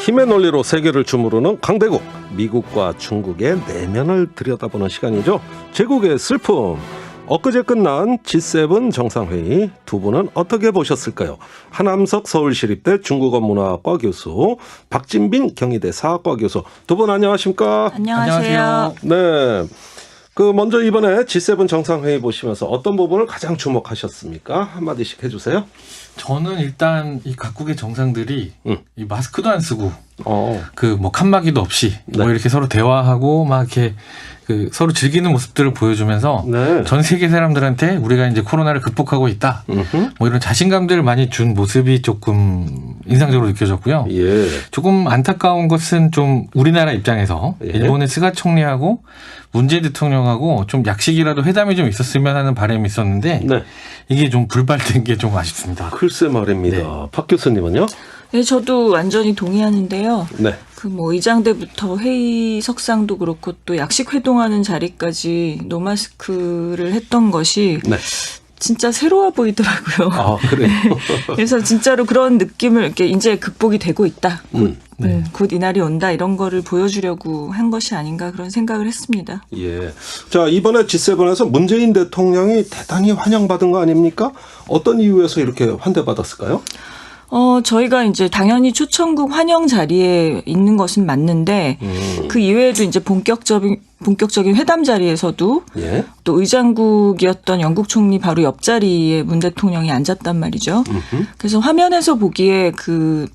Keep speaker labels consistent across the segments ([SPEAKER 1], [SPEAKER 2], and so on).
[SPEAKER 1] 힘의 논리로 세계를 주무르는 강대국, 미국과 중국의 내면을 들여다보는 시간이죠. 제국의 슬픔. 엊그제 끝난 G7 정상회의, 두 분은 어떻게 보셨을까요? 한암석 서울시립대 중국어문화학과 교수, 박진빈 경희대 사학과 교수, 두 분 안녕하십니까?
[SPEAKER 2] 안녕하세요.
[SPEAKER 1] 네. 먼저 이번에 G7 정상회의 보시면서 어떤 부분을 가장 주목하셨습니까? 한마디씩 해주세요.
[SPEAKER 2] 저는 일단 이 각국의 정상들이 이 마스크도 안 쓰고 칸막이도 없이
[SPEAKER 1] 네.
[SPEAKER 2] 이렇게 서로 대화하고 막 이렇게 서로 즐기는 모습들을 보여주면서
[SPEAKER 1] 네.
[SPEAKER 2] 전 세계 사람들한테 우리가 이제 코로나를 극복하고 있다. 이런 자신감들을 많이 준 모습이 조금 인상적으로 느껴졌고요.
[SPEAKER 1] 예.
[SPEAKER 2] 조금 안타까운 것은 좀 우리나라 입장에서
[SPEAKER 1] 예.
[SPEAKER 2] 일본의 스가 총리하고 문재인 대통령하고 좀 약식이라도 회담이 좀 있었으면 하는 바람이 있었는데
[SPEAKER 1] 네.
[SPEAKER 2] 이게 좀 불발된 게 좀 아쉽습니다.
[SPEAKER 1] 글쎄 말입니다.
[SPEAKER 2] 네.
[SPEAKER 1] 박 교수님은요?
[SPEAKER 3] 네, 저도 완전히 동의하는데요.
[SPEAKER 1] 네.
[SPEAKER 3] 의장대부터 회의석상도 그렇고 또 약식 회동하는 자리까지 노마스크를 했던 것이
[SPEAKER 1] 네.
[SPEAKER 3] 진짜 새로워 보이더라고요.
[SPEAKER 1] 아, 그래요?
[SPEAKER 3] 그래서 진짜로 그런 느낌을 이렇게 이제 극복이 되고 있다.
[SPEAKER 2] 네.
[SPEAKER 3] 곧 이날이 온다. 이런 거를 보여주려고 한 것이 아닌가 그런 생각을 했습니다.
[SPEAKER 1] 예. 자, 이번에 G7에서 문재인 대통령이 대단히 환영받은 거 아닙니까? 어떤 이유에서 이렇게 환대받았을까요?
[SPEAKER 3] 저희가 이제 당연히 초청국 환영 자리에 있는 것은 맞는데 그 이외에도 이제 본격적인 회담 자리에서도
[SPEAKER 1] 예.
[SPEAKER 3] 또 의장국이었던 영국 총리 바로 옆자리에 문 대통령이 앉았단 말이죠. 그래서 화면에서 보기에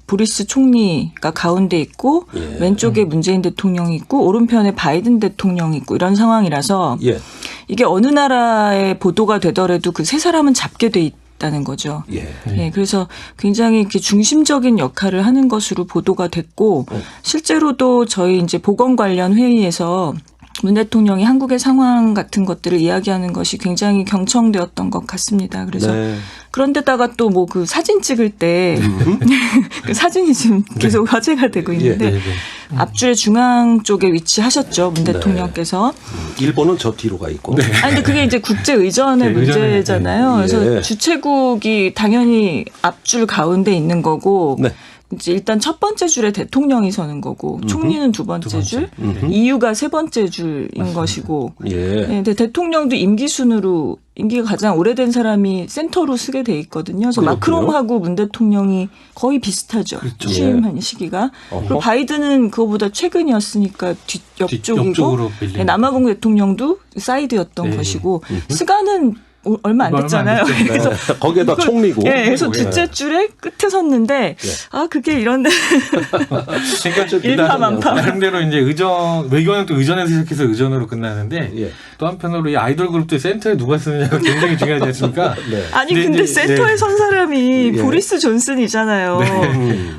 [SPEAKER 3] 보리스 총리가 가운데 있고
[SPEAKER 1] 예.
[SPEAKER 3] 왼쪽에 문재인 대통령이 있고 오른편에 바이든 대통령이 있고 이런 상황이라서
[SPEAKER 1] 예.
[SPEAKER 3] 이게 어느 나라에 보도가 되더라도 그 세 사람은 잡게 돼 있다는 거죠.
[SPEAKER 1] 예.
[SPEAKER 3] 네, 그래서 굉장히 이렇게 중심적인 역할을 하는 것으로 보도가 됐고 실제로도 저희 이제 보건 관련 회의에서 문 대통령이 한국의 상황 같은 것들을 이야기하는 것이 굉장히 경청되었던 것 같습니다. 그래서
[SPEAKER 1] 네.
[SPEAKER 3] 그런데다가 또 사진 찍을 때 그 사진이 지금 계속 화제가 되고 있는데
[SPEAKER 2] 네.
[SPEAKER 3] 앞줄의 중앙 쪽에 위치하셨죠. 문
[SPEAKER 1] 네.
[SPEAKER 3] 대통령께서.
[SPEAKER 1] 일본은 저 뒤로 가 있고.
[SPEAKER 3] 아니 근데 그게 이제 국제 의전의
[SPEAKER 2] 네, 의전의
[SPEAKER 3] 문제잖아요.
[SPEAKER 1] 네.
[SPEAKER 3] 그래서
[SPEAKER 1] 예.
[SPEAKER 3] 주최국이 당연히 앞줄 가운데 있는 거고
[SPEAKER 1] 네.
[SPEAKER 3] 이제 일단 첫 번째 줄에 대통령이 서는 거고 총리는 두 번째 줄, EU가 세 번째 줄인 것이고
[SPEAKER 1] 예.
[SPEAKER 3] 네, 근데 대통령도 임기 순으로 임기가 가장 오래된 사람이 센터로 쓰게 돼 있거든요. 그래서
[SPEAKER 1] 그렇군요.
[SPEAKER 3] 마크롱하고 문 대통령이 거의 비슷하죠.
[SPEAKER 2] 그렇죠.
[SPEAKER 3] 취임한 시기가.
[SPEAKER 1] 어허.
[SPEAKER 3] 그리고 바이든은 그거보다 최근이었으니까 옆쪽이고
[SPEAKER 2] 옆쪽으로 밀리는
[SPEAKER 3] 네, 남아공 대통령도 사이드였던
[SPEAKER 2] 네.
[SPEAKER 3] 것이고 스가는 얼마 안
[SPEAKER 2] 얼마 안
[SPEAKER 3] 됐잖아요.
[SPEAKER 2] 됐죠.
[SPEAKER 3] 그래서
[SPEAKER 1] 네. 거기에다 총리고.
[SPEAKER 3] 예, 그래서
[SPEAKER 1] 예.
[SPEAKER 3] 둘째 줄에 끝에 섰는데 그게 이런데
[SPEAKER 2] 그러니까
[SPEAKER 3] 일파만파.
[SPEAKER 2] 나름대로 이제 외교는 또 의전에서 시작해서 의전으로 끝나는데
[SPEAKER 1] 예.
[SPEAKER 2] 또 한편으로 이 아이돌 그룹들 센터에 누가 쓰느냐가 굉장히 중요하지 않습니까?
[SPEAKER 1] 네.
[SPEAKER 3] 아니
[SPEAKER 2] 근데
[SPEAKER 3] 근데
[SPEAKER 2] 이제,
[SPEAKER 3] 센터에 선 사람이
[SPEAKER 1] 예.
[SPEAKER 3] 보리스 존슨이잖아요.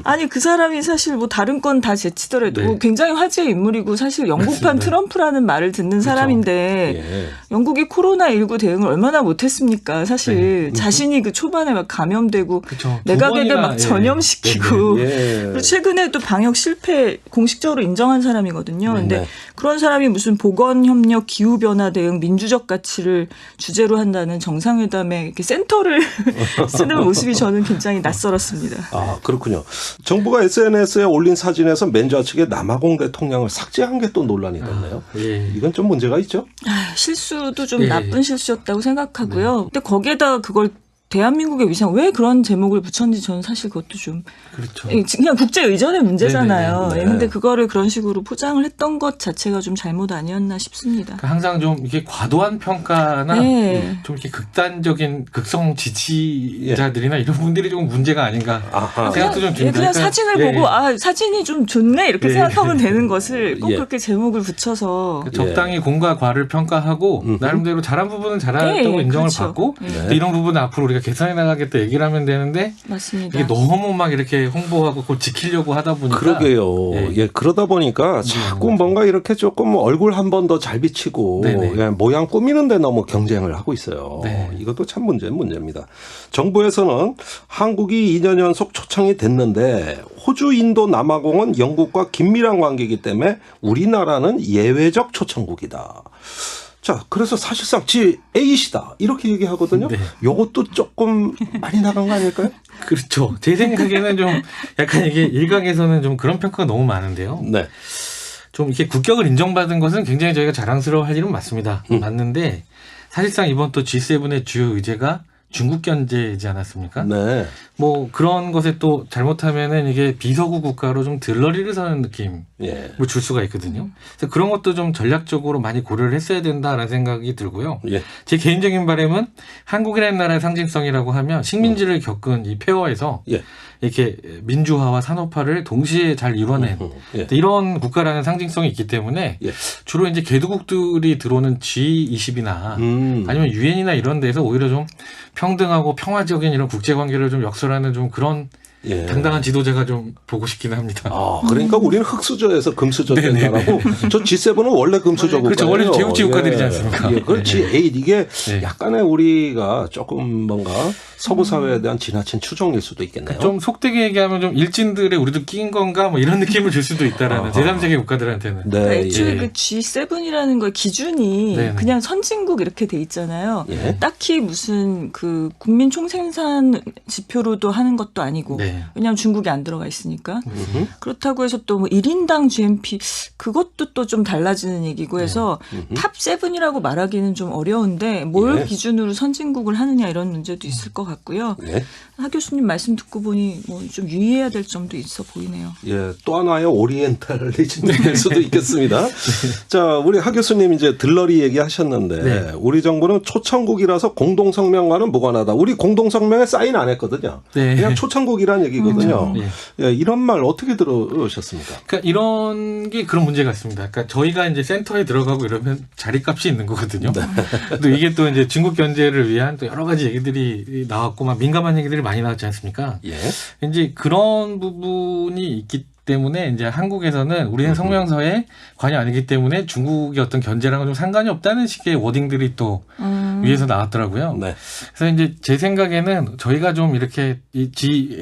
[SPEAKER 3] 아니 그 사람이 사실 다른 건 다 제치더라도
[SPEAKER 2] 네.
[SPEAKER 3] 굉장히 화제의 인물이고 사실 영국판
[SPEAKER 2] 맞습니다.
[SPEAKER 3] 트럼프라는 말을 듣는 사람인데
[SPEAKER 1] 예.
[SPEAKER 3] 영국이 코로나19 대응을 얼마나 못했습니까? 사실 자신이 초반에 막 감염되고
[SPEAKER 2] 그쵸.
[SPEAKER 3] 내각에게
[SPEAKER 2] 두 번이나,
[SPEAKER 3] 막 전염시키고
[SPEAKER 1] 예.
[SPEAKER 3] 그리고 최근에 또 방역 실패 공식적으로 인정한 사람이거든요. 근데
[SPEAKER 1] 네.
[SPEAKER 3] 그런 사람이 무슨 보건협력, 기후변화 대응, 민주적 가치를 주제로 한다는 정상회담에 이렇게 센터를 쓰는 모습이 저는 굉장히 낯설었습니다.
[SPEAKER 1] 아, 그렇군요. 정부가 SNS에 올린 사진에서 맨 좌측에 남아공 대통령을 삭제한 게 또 논란이 됐네요.
[SPEAKER 2] 예.
[SPEAKER 1] 이건 좀 문제가 있죠?
[SPEAKER 3] 실수도 좀
[SPEAKER 2] 예.
[SPEAKER 3] 나쁜 실수였다고 생각하고요. 근데 거기에다 그걸 대한민국의 위상 왜 그런 제목을 붙였는지 저는 사실 그것도 좀
[SPEAKER 2] 그렇죠.
[SPEAKER 3] 그냥 국제 의전의 문제잖아요.
[SPEAKER 1] 네네네.
[SPEAKER 3] 예, 근데 그거를 그런 식으로 포장을 했던 것 자체가 좀 잘못 아니었나 싶습니다.
[SPEAKER 2] 그러니까 항상 좀 이게 과도한 평가나
[SPEAKER 3] 네.
[SPEAKER 2] 좀 이렇게 극단적인 극성 지지자들이나 이런 분들이 좀 문제가 아닌가
[SPEAKER 1] 아하.
[SPEAKER 2] 생각도 좀
[SPEAKER 3] 예,
[SPEAKER 2] 듭니다.
[SPEAKER 3] 그냥
[SPEAKER 2] 그러니까,
[SPEAKER 3] 사진을
[SPEAKER 2] 예,
[SPEAKER 3] 보고
[SPEAKER 2] 예.
[SPEAKER 3] 사진이 좀 좋네 이렇게
[SPEAKER 2] 예.
[SPEAKER 3] 생각하면 되는 것을 꼭
[SPEAKER 1] 예.
[SPEAKER 3] 그렇게 제목을 붙여서
[SPEAKER 2] 적당히 공과 과를 평가하고 나름대로 잘한 부분은 잘했다고
[SPEAKER 3] 예,
[SPEAKER 2] 인정을
[SPEAKER 3] 그렇죠.
[SPEAKER 2] 받고
[SPEAKER 3] 예.
[SPEAKER 2] 근데 이런 부분은 앞으로 우리가 개선해 나가겠다 얘기를 하면 되는데
[SPEAKER 3] 맞습니다.
[SPEAKER 2] 이게 너무 막 이렇게 홍보하고 그걸 지키려고 하다 보니까
[SPEAKER 1] 그러게요.
[SPEAKER 2] 예.
[SPEAKER 1] 예, 그러다 보니까 자꾸 뭔가 이렇게 조금 얼굴 한 번 더 잘 비치고
[SPEAKER 2] 네네.
[SPEAKER 1] 예, 모양 꾸미는데 너무 경쟁을 하고 있어요.
[SPEAKER 2] 네.
[SPEAKER 1] 이것도 참 문제입니다. 정부에서는 한국이 2년 연속 초청이 됐는데 호주, 인도, 남아공은 영국과 긴밀한 관계이기 때문에 우리나라는 예외적 초청국이다. 자, 그래서 사실상 G8이다 이렇게 얘기하거든요.
[SPEAKER 2] 네.
[SPEAKER 1] 요것도 조금 많이 나간 거 아닐까요?
[SPEAKER 2] 그렇죠. 제 생각에는 좀 약간 이게 일각에서는 좀 그런 평가가 너무 많은데요.
[SPEAKER 1] 네.
[SPEAKER 2] 좀 이렇게 국격을 인정받은 것은 굉장히 저희가 자랑스러워할 일은 맞습니다.
[SPEAKER 1] 음.
[SPEAKER 2] 맞는데 사실상 이번 또 G7의 주요 의제가 중국 견제이지 않았습니까?
[SPEAKER 1] 네.
[SPEAKER 2] 뭐 그런 것에 또 잘못하면은 이게 비서구 국가로 좀 들러리를 서는 느낌.
[SPEAKER 1] 예.
[SPEAKER 2] 뭐 줄 수가 있거든요. 그래서 그런 것도 좀 전략적으로 많이 고려를 했어야 된다라는 생각이 들고요.
[SPEAKER 1] 예.
[SPEAKER 2] 제 개인적인 바람은 한국이라는 나라의 상징성이라고 하면 식민지를 겪은 이 폐허에서
[SPEAKER 1] 예.
[SPEAKER 2] 이렇게 민주화와 산업화를 동시에 잘 이뤄낸
[SPEAKER 1] 예.
[SPEAKER 2] 이런 국가라는 상징성이 있기 때문에
[SPEAKER 1] 예.
[SPEAKER 2] 주로 이제 개도국들이 들어오는 G20이나 아니면 유엔이나 이런 데서 오히려 좀 평등하고 평화적인 이런 국제관계를 좀 역설하는 좀 그런
[SPEAKER 1] 예.
[SPEAKER 2] 당당한 지도자가 좀 보고 싶기는 합니다.
[SPEAKER 1] 아, 그러니까 우리는 흑수저에서 금수저 된
[SPEAKER 2] 네네네.
[SPEAKER 1] 나라고 저 G7은 원래 금수저 국가예요.
[SPEAKER 2] 그렇죠. 원래 제국지 국가들이지 않습니까?
[SPEAKER 1] 예, 그 G8 이게
[SPEAKER 2] 네.
[SPEAKER 1] 약간의 우리가 조금 뭔가 서구 사회에 대한 지나친 추정일 수도 있겠네요.
[SPEAKER 2] 좀 속되게 얘기하면 좀 일진들의 우리도 끼인 건가 뭐 이런 느낌을 줄 수도 있다라는 제3세계 국가들한테는.
[SPEAKER 1] 네.
[SPEAKER 3] 그러니까 애초에
[SPEAKER 2] 예.
[SPEAKER 3] 그 G7이라는 거 기준이
[SPEAKER 2] 네네.
[SPEAKER 3] 그냥 선진국 이렇게 돼 있잖아요.
[SPEAKER 1] 예.
[SPEAKER 3] 딱히 무슨 그 국민 총생산 지표로도 하는 것도 아니고
[SPEAKER 2] 네.
[SPEAKER 3] 왜냐하면 중국이 안 들어가 있으니까.
[SPEAKER 1] 음흠.
[SPEAKER 3] 그렇다고 해서 또 뭐 1인당 GNP 그것도 또 좀 달라지는 얘기고 해서 탑 7이라고 말하기는 좀 어려운데 뭘
[SPEAKER 1] 예.
[SPEAKER 3] 기준으로 선진국을 하느냐 이런 문제도 있을 것 같고요.
[SPEAKER 1] 예.
[SPEAKER 3] 하 교수님 말씀 듣고 보니 뭐 좀 유의해야 될 점도 있어 보이네요.
[SPEAKER 1] 예, 또 하나의 오리엔탈리즘일 수도 있겠습니다. 자, 우리 하 교수님 이제 들러리 얘기하셨는데
[SPEAKER 2] 네.
[SPEAKER 1] 우리 정부는 초창국이라서 공동성명과는 무관하다. 우리 공동성명에 사인 안 했거든요.
[SPEAKER 2] 네.
[SPEAKER 1] 그냥 초창국이란 얘기거든요.
[SPEAKER 2] 네.
[SPEAKER 1] 예, 이런 말 어떻게 들으셨습니까?
[SPEAKER 2] 그러니까 이런 게 그런 문제가 있습니다. 그러니까 저희가 이제 센터에 들어가고 이러면 자리값이 있는 거거든요. 또 이게 또 이제 중국 견제를 위한 또 여러 가지 얘기들이 나왔고 막 민감한 얘기들이 많이 나왔지 않습니까?
[SPEAKER 1] 예.
[SPEAKER 2] 이제 그런 부분이 있기 때문에 이제 한국에서는 우리는 성명서에 관여 아니기 때문에 중국의 어떤 견제랑은 좀 상관이 없다는 식의 워딩들이 또 위에서 나왔더라고요.
[SPEAKER 1] 네.
[SPEAKER 2] 그래서 이제 제 생각에는 저희가 좀 이렇게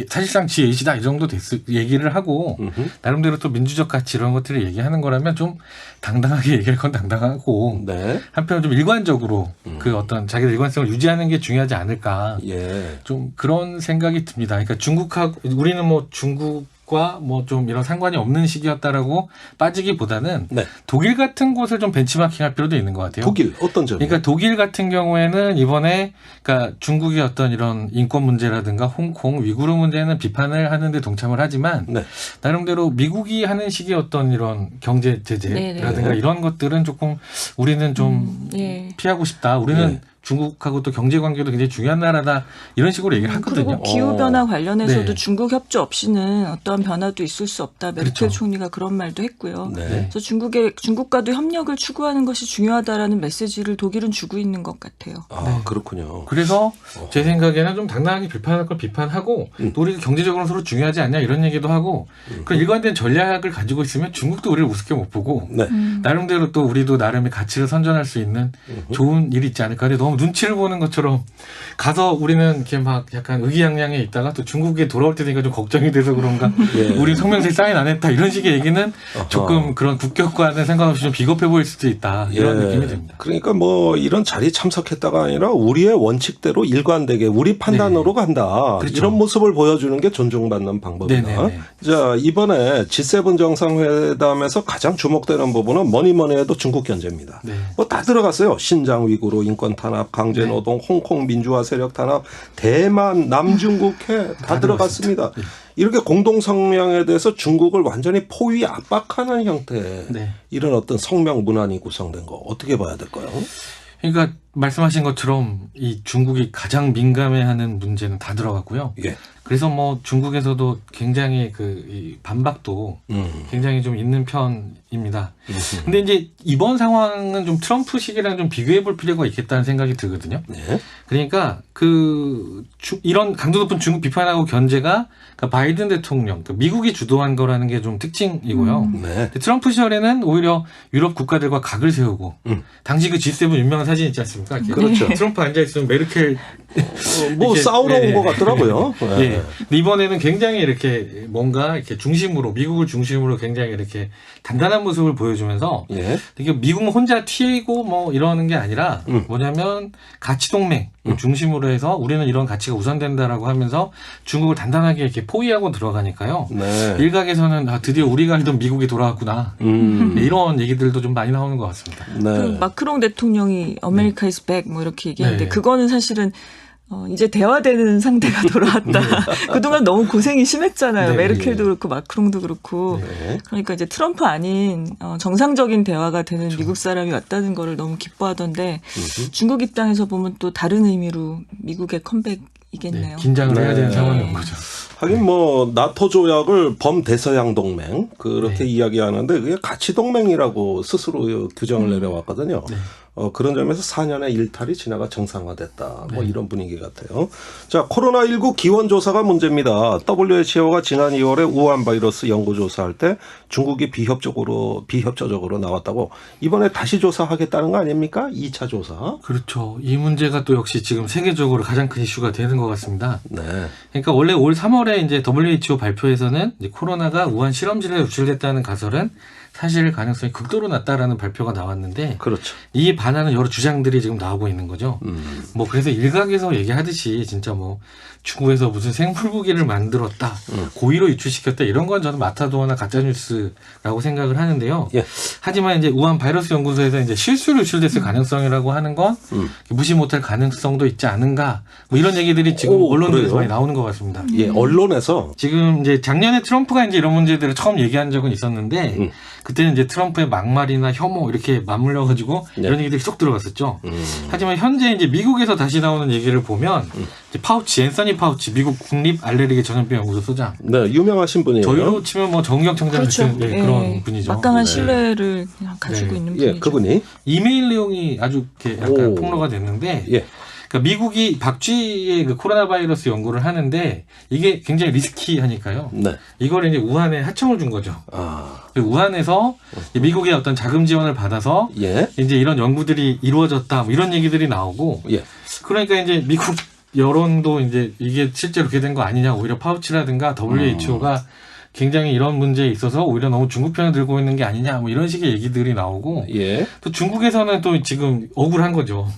[SPEAKER 2] 사실상 G8이다 이 정도 얘기를 하고
[SPEAKER 1] 음흠.
[SPEAKER 2] 나름대로 또 민주적 가치 이런 것들을 얘기하는 거라면 좀 당당하게 얘기할 건 당당하고
[SPEAKER 1] 네.
[SPEAKER 2] 한편으로 좀 일관적으로 그 어떤 자기들 일관성을 유지하는 게 중요하지 않을까
[SPEAKER 1] 예.
[SPEAKER 2] 좀 그런 생각이 듭니다. 그러니까 중국하고 우리는 뭐 중국과 뭐 좀 이런 상관이 없는 시기였다라고 빠지기보다는
[SPEAKER 1] 네.
[SPEAKER 2] 독일 같은 곳을 좀 벤치마킹할 필요도 있는 것 같아요.
[SPEAKER 1] 독일 어떤 점이요?
[SPEAKER 2] 그러니까 독일 같은 경우에는 이번에 그러니까 중국의 어떤 이런 인권 문제라든가 홍콩, 위구르 문제는 비판을 하는데 동참을 하지만
[SPEAKER 1] 네.
[SPEAKER 2] 나름대로 미국이 하는 식의 어떤 이런 경제 제재라든가
[SPEAKER 1] 네네.
[SPEAKER 2] 이런 것들은 조금 우리는 좀
[SPEAKER 3] 예.
[SPEAKER 2] 피하고 싶다. 우리는
[SPEAKER 1] 네.
[SPEAKER 2] 중국하고 또 경제 관계도 굉장히 중요한 나라다. 이런 식으로 얘기를 하거든요.
[SPEAKER 3] 그리고 기후 변화 관련해서도
[SPEAKER 2] 네.
[SPEAKER 3] 중국 협조 없이는 어떠한 변화도 있을 수 없다. 메르켈
[SPEAKER 2] 그렇죠.
[SPEAKER 3] 총리가 그런 말도 했고요.
[SPEAKER 1] 네.
[SPEAKER 3] 그래서 중국과도 협력을 추구하는 것이 중요하다라는 메시지를 독일은 주고 있는 것 같아요.
[SPEAKER 1] 아, 그렇군요.
[SPEAKER 2] 그래서 제 생각에는 좀 당당하게 비판할 걸 비판하고 또 우리가 경제적으로 서로 중요하지 않냐 이런 얘기도 하고 그런 일관된 전략을 가지고 있으면 중국도 우리를 우습게 못 보고
[SPEAKER 1] 네.
[SPEAKER 2] 나름대로 또 우리도 나름의 가치를 선전할 수 있는 좋은 일이 있지 않을까. 근데 너무 눈치를 보는 것처럼 가서 우리는 이렇게 막 약간 의기양양해 있다가 또 중국에 돌아올 때 되니까 좀 걱정이 돼서 그런가.
[SPEAKER 1] 예.
[SPEAKER 2] 우리 성명서에 사인 안 했다. 이런 식의 얘기는 조금 그런 국격과는 상관없이 좀 비겁해 보일 수도 있다. 이런
[SPEAKER 1] 예.
[SPEAKER 2] 느낌이 듭니다.
[SPEAKER 1] 그러니까 뭐 이런 자리에 참석했다가 아니라 우리의 원칙대로 일관되게 우리 판단으로 간다.
[SPEAKER 2] 그렇죠.
[SPEAKER 1] 이런 모습을 보여주는 게 존중받는 방법이다.
[SPEAKER 2] 네네네.
[SPEAKER 1] 자, 이번에 G7 정상회담에서 가장 주목되는 부분은 뭐니 해도 중국 견제입니다.
[SPEAKER 2] 네.
[SPEAKER 1] 뭐 다 들어갔어요. 신장 위구르 인권 탄압, 강제 노동, 홍콩 민주화 세력 탄압, 대만, 남중국해 다 들어갔습니다. 이렇게 공동성명에 대해서 중국을 완전히 포위 압박하는 형태의
[SPEAKER 2] 네.
[SPEAKER 1] 이런 어떤 성명 문안이 구성된 거 어떻게 봐야 될까요?
[SPEAKER 2] 그러니까 말씀하신 것처럼 이 중국이 가장 민감해하는 문제는 다 들어갔고요.
[SPEAKER 1] 예.
[SPEAKER 2] 그래서 뭐 중국에서도 굉장히 이 반박도 굉장히 좀 있는 편입니다. 근데 이제 이번 상황은 좀 트럼프 시기랑 좀 비교해 볼 필요가 있겠다는 생각이 들거든요.
[SPEAKER 1] 네.
[SPEAKER 2] 그러니까 이런 강도 높은 중국 비판하고 견제가 그러니까 바이든 대통령, 그러니까 미국이 주도한 거라는 게 좀 특징이고요.
[SPEAKER 1] 네.
[SPEAKER 2] 근데 트럼프 시절에는 오히려 유럽 국가들과 각을 세우고 당시 그 G7 유명한 사진 있지 않습니까? 않습니까? 이렇게
[SPEAKER 1] 그렇죠.
[SPEAKER 2] 트럼프 앉아 있으면 메르켈
[SPEAKER 1] 뭐
[SPEAKER 2] 이렇게,
[SPEAKER 1] 싸우러
[SPEAKER 2] 네.
[SPEAKER 1] 온 것 같더라고요. 네.
[SPEAKER 2] 예. 근데 이번에는 굉장히 이렇게 뭔가 이렇게 중심으로 미국을 중심으로 굉장히 이렇게 단단한 모습을 보여주면서
[SPEAKER 1] 예.
[SPEAKER 2] 이게 미국은 혼자 튀고 뭐 이러는 게 아니라 뭐냐면 가치 동맹 중심으로 해서 우리는 이런 가치가 우선된다라고 하면서 중국을 단단하게 이렇게 포위하고 들어가니까요.
[SPEAKER 1] 네.
[SPEAKER 2] 일각에서는 드디어 우리가 알던 미국이 돌아왔구나. 네, 이런 얘기들도 좀 많이 나오는 것 같습니다.
[SPEAKER 1] 네.
[SPEAKER 3] 그 마크롱 대통령이 America is back 뭐 이렇게 얘기하는데
[SPEAKER 2] 네.
[SPEAKER 3] 그거는 사실은 이제 대화되는 상대가 돌아왔다. 그동안 너무 고생이 심했잖아요.
[SPEAKER 2] 네,
[SPEAKER 3] 메르켈도 그렇고 마크롱도 그렇고.
[SPEAKER 1] 네.
[SPEAKER 3] 그러니까 이제 트럼프 아닌 정상적인 대화가 되는 미국 사람이 왔다는 거를 너무 기뻐하던데 중국 입장에서 보면 또 다른 의미로 미국의 컴백이겠네요.
[SPEAKER 2] 네, 긴장을 해야 되는
[SPEAKER 1] 네.
[SPEAKER 2] 상황인 거죠.
[SPEAKER 1] 하긴 뭐 나토 조약을 범대서양 동맹 그렇게
[SPEAKER 2] 네.
[SPEAKER 1] 이야기하는데 그게 가치 동맹이라고 스스로 규정을 내려왔거든요.
[SPEAKER 2] 네.
[SPEAKER 1] 그런 점에서 4년의 일탈이 지나가 정상화됐다. 뭐
[SPEAKER 2] 네.
[SPEAKER 1] 이런 분위기 같아요. 자, 코로나19 기원조사가 문제입니다. WHO가 지난 2월에 우한 바이러스 연구조사할 때 중국이 비협조적으로 나왔다고 이번에 다시 조사하겠다는 거 아닙니까? 2차 조사.
[SPEAKER 2] 그렇죠. 이 문제가 또 역시 지금 세계적으로 가장 큰 이슈가 되는 것 같습니다.
[SPEAKER 1] 네.
[SPEAKER 2] 그러니까 원래 올 3월에 이제 WHO 발표에서는 이제 코로나가 우한 실험실에 유출됐다는 가설은 사실 가능성이 극도로 낮다라는 발표가 나왔는데
[SPEAKER 1] 그렇죠.
[SPEAKER 2] 이에 반하는 여러 주장들이 지금 나오고 있는 거죠. 뭐 그래서 일각에서 얘기하듯이 진짜 뭐 중국에서 무슨 생물무기를 만들었다, 고의로 유출시켰다 이런 건 저는 마타도어나 가짜뉴스라고 생각을 하는데요.
[SPEAKER 1] 예.
[SPEAKER 2] 하지만 이제 우한 바이러스 연구소에서 이제 실수로 유출됐을 가능성이라고 하는 건 무시 못할 가능성도 있지 않은가 뭐 이런 얘기들이 지금
[SPEAKER 1] 오,
[SPEAKER 2] 언론들에서
[SPEAKER 1] 그래요?
[SPEAKER 2] 많이 나오는 것 같습니다.
[SPEAKER 1] 예, 언론에서
[SPEAKER 2] 지금 이제 작년에 트럼프가 이제 이런 문제들을 처음 얘기한 적은 있었는데 그때는 이제 트럼프의 막말이나 혐오 이렇게 맞물려 가지고
[SPEAKER 1] 네.
[SPEAKER 2] 이런 얘기들이 쏙 들어갔었죠. 하지만 현재 이제 미국에서 다시 나오는 얘기를 보면 이제 파우치 앤서니 파우치 미국 국립 알레르기 전염병 연구소 소장.
[SPEAKER 1] 네, 유명하신 분이에요.
[SPEAKER 2] 저희로 치면 뭐 정경 청장
[SPEAKER 3] 그렇죠.
[SPEAKER 2] 같은 네, 그런 분이죠.
[SPEAKER 3] 막강한
[SPEAKER 2] 네.
[SPEAKER 3] 신뢰를 그냥 가지고
[SPEAKER 2] 네.
[SPEAKER 3] 있는
[SPEAKER 1] 예,
[SPEAKER 3] 분이죠.
[SPEAKER 1] 그분이
[SPEAKER 2] 이메일 내용이 아주 이렇게 약간
[SPEAKER 1] 오.
[SPEAKER 2] 폭로가 됐는데
[SPEAKER 1] 예.
[SPEAKER 2] 그러니까 미국이 박쥐의 그 코로나 바이러스 연구를 하는데 이게 굉장히 리스키하니까요.
[SPEAKER 1] 네.
[SPEAKER 2] 이걸 이제 우한에 하청을 준 거죠.
[SPEAKER 1] 아,
[SPEAKER 2] 우한에서 미국의 어떤 자금 지원을 받아서
[SPEAKER 1] 예.
[SPEAKER 2] 이제 이런 연구들이 이루어졌다 뭐 이런 얘기들이 나오고
[SPEAKER 1] 예.
[SPEAKER 2] 그러니까 이제 미국 여론도 이제 이게 실제로 그렇게 된 거 아니냐 오히려 파우치라든가 WHO가 굉장히 이런 문제에 있어서 오히려 너무 중국 편을 들고 있는 게 아니냐 뭐 이런 식의 얘기들이 나오고
[SPEAKER 1] 예.
[SPEAKER 2] 또 중국에서는 또 지금 억울한 거죠.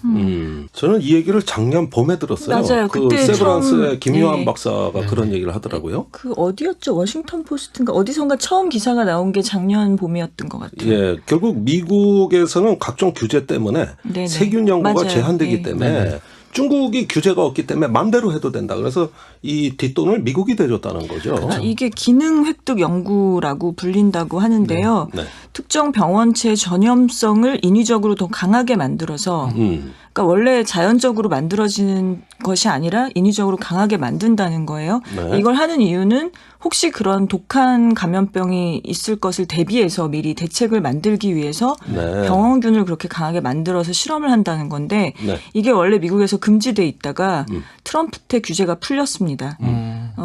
[SPEAKER 1] 저는 이 얘기를 작년 봄에 들었어요.
[SPEAKER 3] 맞아요.
[SPEAKER 1] 그
[SPEAKER 3] 그때
[SPEAKER 1] 세브란스의
[SPEAKER 3] 처음,
[SPEAKER 1] 김요한
[SPEAKER 3] 예.
[SPEAKER 1] 박사가
[SPEAKER 2] 네.
[SPEAKER 1] 그런 얘기를 하더라고요.
[SPEAKER 3] 그 어디였죠? 워싱턴 포스트인가 어디선가 처음 기사가 나온 게 작년 봄이었던 것 같아요.
[SPEAKER 1] 예, 결국 미국에서는 각종 규제 때문에
[SPEAKER 3] 네네.
[SPEAKER 1] 세균 연구가
[SPEAKER 3] 맞아요.
[SPEAKER 1] 제한되기
[SPEAKER 3] 예.
[SPEAKER 1] 때문에
[SPEAKER 2] 네네.
[SPEAKER 1] 중국이 규제가 없기 때문에 마음대로 해도 된다. 그래서 이 뒷돈을 미국이 대줬다는 거죠.
[SPEAKER 3] 이게 기능 획득 연구라고 불린다고 하는데요.
[SPEAKER 1] 네.
[SPEAKER 3] 특정 병원체 전염성을 인위적으로 더 강하게 만들어서 그러니까 원래 자연적으로 만들어지는 것이 아니라 인위적으로 강하게 만든다는 거예요.
[SPEAKER 1] 네.
[SPEAKER 3] 이걸 하는 이유는 혹시 그런 독한 감염병이 있을 것을 대비해서 미리 대책을 만들기 위해서
[SPEAKER 1] 네.
[SPEAKER 3] 병원균을 그렇게 강하게 만들어서 실험을 한다는 건데
[SPEAKER 1] 네.
[SPEAKER 3] 이게 원래 미국에서 금지돼 있다가 트럼프 때 규제가 풀렸습니다.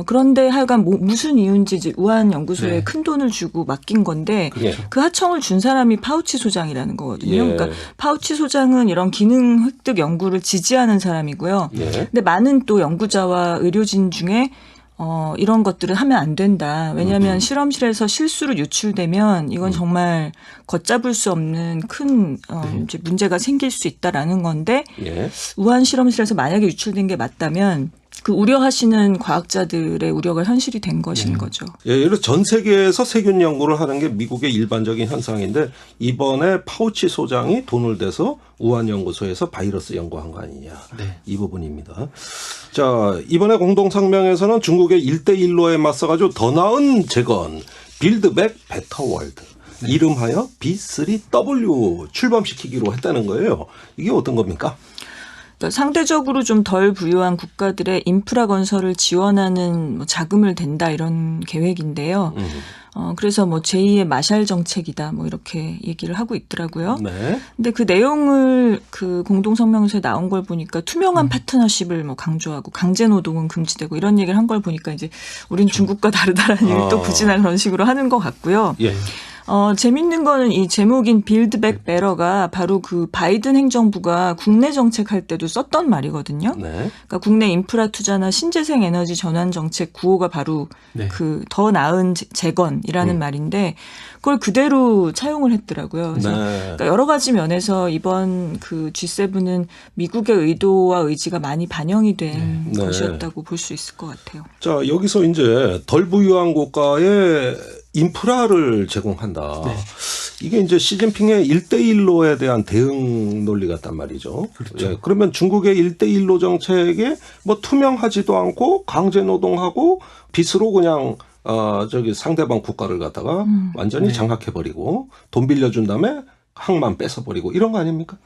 [SPEAKER 3] 그런데 하여간 무슨 이유인지 이제 우한 연구소에
[SPEAKER 2] 네.
[SPEAKER 3] 큰 돈을 주고 맡긴 건데
[SPEAKER 1] 예.
[SPEAKER 3] 그 하청을 준 사람이 파우치 소장이라는 거거든요.
[SPEAKER 1] 예.
[SPEAKER 3] 그러니까 파우치 소장은 이런 기능 획득 연구를 지지하는 사람이고요.
[SPEAKER 1] 예.
[SPEAKER 3] 근데 많은 또 연구자와 의료진 중에 이런 것들은 하면 안 된다. 왜냐하면 실험실에서 실수로 유출되면 이건 정말 걷잡을 수 없는 큰 이제 문제가 생길 수 있다라는 건데
[SPEAKER 1] 예.
[SPEAKER 3] 우한 실험실에서 만약에 유출된 게 맞다면 그 우려하시는 과학자들의 우려가 현실이 된 것인 거죠.
[SPEAKER 1] 예, 예를 들어 전 세계에서 세균 연구를 하는 게 미국의 일반적인 현상인데 이번에 파우치 소장이 돈을 대서 우한 연구소에서 바이러스 연구한 거 아니냐.
[SPEAKER 2] 네.
[SPEAKER 1] 이 부분입니다. 자, 이번에 공동성명에서는 중국의 1대1로에 맞서가지고 더 나은 재건, 빌드백 베터 월드. 이름하여 B3W 출범시키기로 했다는 거예요. 이게 어떤 겁니까?
[SPEAKER 3] 상대적으로 좀 덜 부유한 국가들의 인프라 건설을 지원하는 뭐 자금을 댄다 이런 계획인데요. 그래서 뭐 제2의 마샬 정책이다 뭐 이렇게 얘기를 하고 있더라고요.
[SPEAKER 1] 네.
[SPEAKER 3] 근데 그 내용을 그 공동성명서에 나온 걸 보니까 투명한 파트너십을 뭐 강조하고 강제 노동은 금지되고 이런 얘기를 한 걸 보니까 이제 우린 중국과 다르다라는 얘기를 또 굳이나 그런 식으로 하는 것 같고요.
[SPEAKER 1] 예.
[SPEAKER 3] 재밌는 거는 이 제목인 빌드백 베러가 바로 그 바이든 행정부가 국내 정책할 때도 썼던 말이거든요.
[SPEAKER 1] 네.
[SPEAKER 3] 그러니까 국내 인프라 투자나 신재생 에너지 전환 정책 구호가 바로
[SPEAKER 2] 네.
[SPEAKER 3] 그 더 나은 재건이라는 말인데 그걸 그대로 차용을 했더라고요. 그래서
[SPEAKER 1] 네.
[SPEAKER 3] 그러니까 여러 가지 면에서 이번 그 G7은 미국의 의도와 의지가 많이 반영이 된
[SPEAKER 1] 네.
[SPEAKER 3] 것이었다고 볼 수 있을 것 같아요.
[SPEAKER 1] 자, 여기서 이제 덜 부유한 국가에 인프라를 제공한다.
[SPEAKER 2] 네.
[SPEAKER 1] 이게 이제 시진핑의 1대1로에 대한 대응 논리 같단 말이죠.
[SPEAKER 2] 그렇죠.
[SPEAKER 1] 예, 그러면 중국의 1대1로 정책에 뭐 투명하지도 않고 강제 노동하고 빚으로 그냥 저기 상대방 국가를 갖다가 완전히
[SPEAKER 2] 네.
[SPEAKER 1] 장악해버리고 돈 빌려준 다음에 항만 뺏어버리고 이런 거 아닙니까?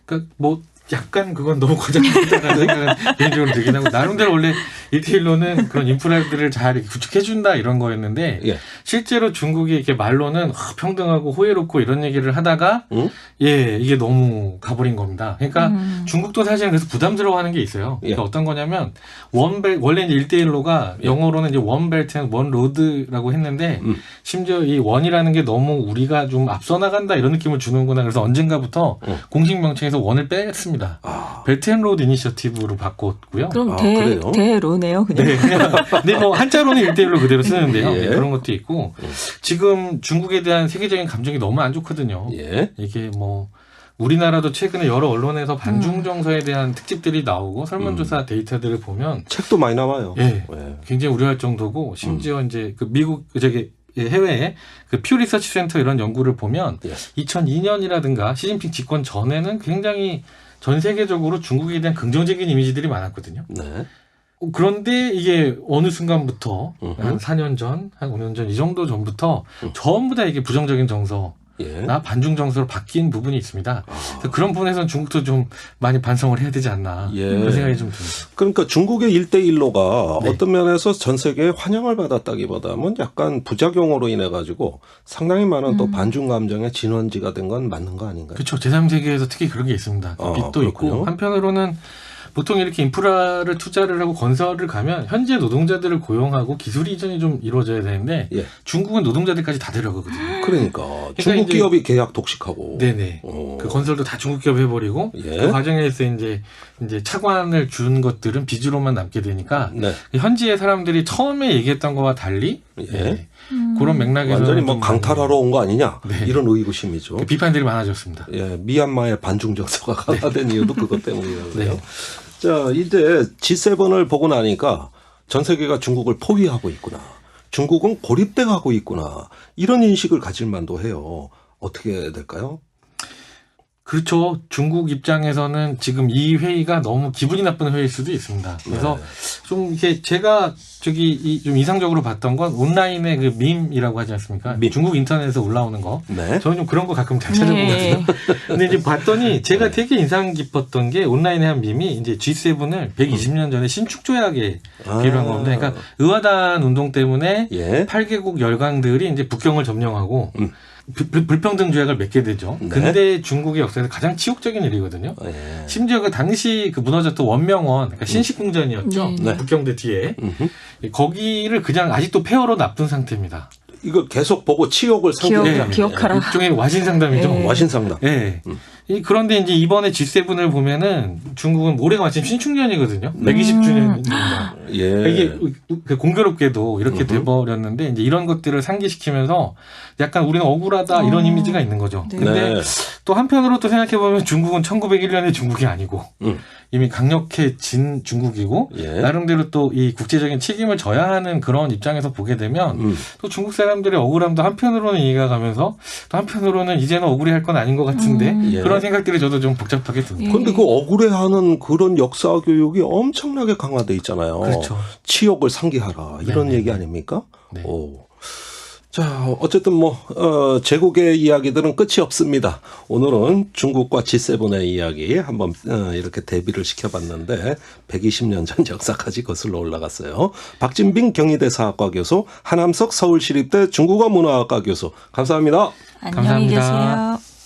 [SPEAKER 2] 그러니까 뭐 약간 그건 너무 과장됐다는 생각은 개인적으로 들긴 하고 나름대로 원래 1대1로는 그런 인프라들을 잘 이렇게 구축해준다 이런 거였는데
[SPEAKER 1] 예.
[SPEAKER 2] 실제로 중국이 이렇게 말로는 평등하고 호혜롭고 이런 얘기를 하다가
[SPEAKER 1] 응?
[SPEAKER 2] 예 이게 너무 가버린 겁니다. 그러니까 중국도 사실은 그래서 부담스러워하는 게 있어요. 그러니까
[SPEAKER 1] 예.
[SPEAKER 2] 어떤 거냐면 원벨 원래 이제 1대1로가 영어로는 이제 원벨트 앤 원로드라고 했는데 심지어 이 원이라는 게 너무 우리가 좀 앞서 나간다 이런 느낌을 주는구나. 그래서 언젠가부터 공식 명칭에서 원을 빼겠습니다. 벨트 앤 로드 이니셔티브로 바꿨고요.
[SPEAKER 3] 그럼
[SPEAKER 1] 그래요?
[SPEAKER 3] 대로네요, 그냥.
[SPEAKER 2] 네, 근데 뭐 한자로는 1대1로 그대로 쓰는데요.
[SPEAKER 1] 예.
[SPEAKER 2] 네, 그런 것도 있고 지금 중국에 대한 세계적인 감정이 너무 안 좋거든요.
[SPEAKER 1] 예.
[SPEAKER 2] 이게 뭐 우리나라도 최근에 여러 언론에서 반중 정서에 대한 특집들이 나오고 설문조사 데이터들을 보면
[SPEAKER 1] 책도 많이 나와요.
[SPEAKER 2] 예,
[SPEAKER 1] 예.
[SPEAKER 2] 굉장히 우려할 정도고 심지어 이제 그 미국 저기 해외에 그 퓨 리서치 센터 이런 연구를 보면
[SPEAKER 1] 예.
[SPEAKER 2] 2002년이라든가 시진핑 집권 전에는 굉장히 전 세계적으로 중국에 대한 긍정적인 이미지들이 많았거든요.
[SPEAKER 1] 네.
[SPEAKER 2] 그런데 이게 어느 순간부터
[SPEAKER 1] 음흠.
[SPEAKER 2] 한 4년 전, 한 5년 전 이 정도 전부터 전부 다 이게 부정적인 정서나
[SPEAKER 1] 예.
[SPEAKER 2] 반중 정서로 바뀐 부분이 있습니다. 그래서 그런 부분에서는 중국도 좀 많이 반성을 해야 되지 않나
[SPEAKER 1] 예.
[SPEAKER 2] 그런 생각이 좀 듭니다.
[SPEAKER 1] 그러니까 중국의 1대1로가
[SPEAKER 2] 네.
[SPEAKER 1] 어떤 면에서 전 세계에 환영을 받았다기보다는 약간 부작용으로 인해 가지고 상당히 많은 또 반중 감정의 진원지가 된 건 맞는 거 아닌가요?
[SPEAKER 2] 그렇죠. 제3세계에서 특히 그런 게 있습니다. 빚도
[SPEAKER 1] 그렇군요.
[SPEAKER 2] 있고 한편으로는 보통 이렇게 인프라를 투자를 하고 건설을 가면 현재 노동자들을 고용하고 기술 이전이 좀 이루어져야 되는데
[SPEAKER 1] 예.
[SPEAKER 2] 중국은 노동자들까지 다 데려가거든요.
[SPEAKER 1] 그러니까 중국
[SPEAKER 2] 이제-
[SPEAKER 1] 기업이 계약 독식하고.
[SPEAKER 2] 네네.
[SPEAKER 1] 어.
[SPEAKER 2] 그 건설도 다 중국 기업 해버리고
[SPEAKER 1] 예.
[SPEAKER 2] 그 과정에서 이제 차관을 준 것들은 빚으로만 남게 되니까
[SPEAKER 1] 네.
[SPEAKER 2] 현지의 사람들이 처음에 얘기했던 거와 달리
[SPEAKER 1] 예.
[SPEAKER 2] 그런 맥락에서
[SPEAKER 1] 완전히 뭐 강탈하러 온 거 아니냐
[SPEAKER 2] 네.
[SPEAKER 1] 이런 의구심이죠.
[SPEAKER 2] 비판들이 많아졌습니다.
[SPEAKER 1] 예, 미얀마의 반중 정서가 강화된 이유도 그것 때문이라고요.
[SPEAKER 2] 네.
[SPEAKER 1] 자, 이제 G7을 보고 나니까 전 세계가 중국을 포위하고 있구나. 중국은 고립돼 가고 있구나. 이런 인식을 가질 만도 해요. 어떻게 될까요?
[SPEAKER 2] 그렇죠. 중국 입장에서는 지금 이 회의가 너무 기분이 나쁜 회의일 수도 있습니다. 그래서
[SPEAKER 1] 네.
[SPEAKER 2] 좀 이렇게 제가 좀 이상적으로 봤던 건 온라인의 그 밈이라고 하지 않습니까?
[SPEAKER 1] 밈.
[SPEAKER 2] 중국 인터넷에서 올라오는 거.
[SPEAKER 1] 네.
[SPEAKER 2] 저는 좀 그런 거 가끔 잘 찾아보거든요. 근데 이제 봤더니 제가 되게 인상 깊었던 게 온라인에 한 밈이 이제 G7을 120년 전에 신축 조약에 비유한 겁니다. 그러니까 의화단 운동 때문에
[SPEAKER 1] 예.
[SPEAKER 2] 8개국 열강들이 이제 북경을 점령하고 불평등 조약을 맺게 되죠.
[SPEAKER 1] 네.
[SPEAKER 2] 근데 중국의 역사에서 가장 치욕적인 일이거든요.
[SPEAKER 1] 예.
[SPEAKER 2] 심지어 그 당시 그 무너졌던 원명원, 그러니까 신식궁전이었죠.
[SPEAKER 3] 네.
[SPEAKER 2] 북경대 뒤에.
[SPEAKER 1] 음흠.
[SPEAKER 2] 거기를 그냥 아직도 폐허로 놔둔 상태입니다.
[SPEAKER 1] 이걸 계속 보고 치욕을 상기하는
[SPEAKER 3] 기억하라.
[SPEAKER 2] 일종의 와신상담이죠.
[SPEAKER 3] 네.
[SPEAKER 1] 와신상담.
[SPEAKER 2] 네. 그런데 이제 이번에 G7을 보면은 중국은 올해가 마침 신축년이거든요. 120주년입니다.
[SPEAKER 1] 예.
[SPEAKER 2] 이게 공교롭게도 이렇게 돼버렸는데 이제 이런 것들을 상기시키면서 약간 우리는 억울하다 이런 이미지가 있는 거죠.
[SPEAKER 3] 네.
[SPEAKER 2] 근데
[SPEAKER 1] 네.
[SPEAKER 2] 또 한편으로 또 생각해보면 중국은 1901년의 중국이 아니고 이미 강력해진 중국이고
[SPEAKER 1] 예.
[SPEAKER 2] 나름대로 또 이 국제적인 책임을 져야 하는 그런 입장에서 보게 되면 또 중국 사람들의 억울함도 한편으로는 이해가 가면서 또 한편으로는 이제는 억울해할 건 아닌 것 같은데
[SPEAKER 1] 예.
[SPEAKER 2] 그런 생각들이 저도 좀 복잡하게 듭니다.
[SPEAKER 1] 근데 그 억울해하는 그런 역사 교육이 엄청나게 강화돼 있잖아요.
[SPEAKER 2] 그렇죠.
[SPEAKER 1] 치욕을 상기하라 이런
[SPEAKER 2] 네네.
[SPEAKER 1] 얘기 아닙니까?
[SPEAKER 2] 네.
[SPEAKER 1] 오. 자, 어쨌든 제국의 이야기들은 끝이 없습니다. 오늘은 중국과 G7의 이야기 한번 이렇게 대비를 시켜봤는데 120년 전 역사까지 거슬러 올라갔어요. 박진빙 경희대 사학과 교수, 한암석 서울시립대 중국어 문화학과 교수, 감사합니다.
[SPEAKER 3] 안녕히
[SPEAKER 2] 감사합니다.
[SPEAKER 3] 계세요.